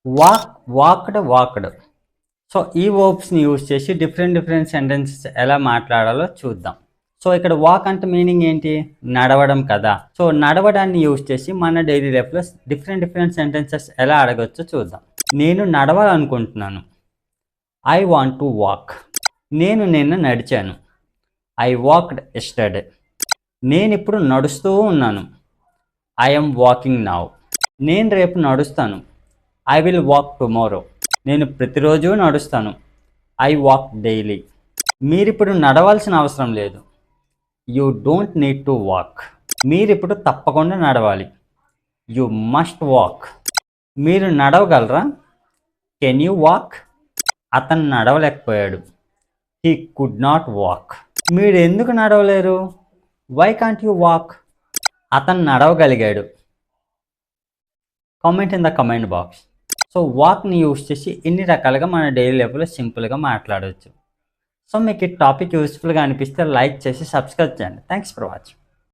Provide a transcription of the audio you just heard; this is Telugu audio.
Walk, walked, walked. సో ఈ వర్బ్స్ని యూజ్ చేసి డిఫరెంట్ సెంటెన్సెస్ ఎలా మాట్లాడాలో చూద్దాం. సో ఇక్కడ వాక్ అంటే మీనింగ్ ఏంటి? నడవడం కదా. సో నడవడాన్ని యూజ్ చేసి మన డైలీ లైఫ్లో డిఫరెంట్ సెంటెన్సెస్ ఎలా అడగొచ్చో చూద్దాం. నేను నడవాలనుకుంటున్నాను. I want to walk. నేను నిన్న నడిచాను. I walked yesterday. నేను ఇప్పుడు నడుస్తూ ఉన్నాను. I am walking now. నేను రేపు నడుస్తాను. I will walk tomorrow. నేను ప్రతిరోజు నడుస్తాను. I walk daily. మీరిప్పుడు నడవాల్సిన అవసరం లేదు. You don't need to walk. మీరిప్పుడు తప్పకుండా నడవాలి. You must walk. మీరు నడవగలరా? Can you walk? అతను నడవలేకపోయాడు. He could not walk. మీరు ఎందుకు నడవలేరు? Why can't you walk? అతను నడవగలిగాడు. Comment in the comment box. So వాక్ని యూజ్ చేసి ఇన్ని రకాలుగా మన డైలీ లైఫ్లో సింపుల్గా మాట్లాడవచ్చు. సో మీకు ఈ టాపిక్ యూస్ఫుల్గా అనిపిస్తే లైక్ చేసి సబ్స్క్రైబ్ చేయండి. Thanks for watching.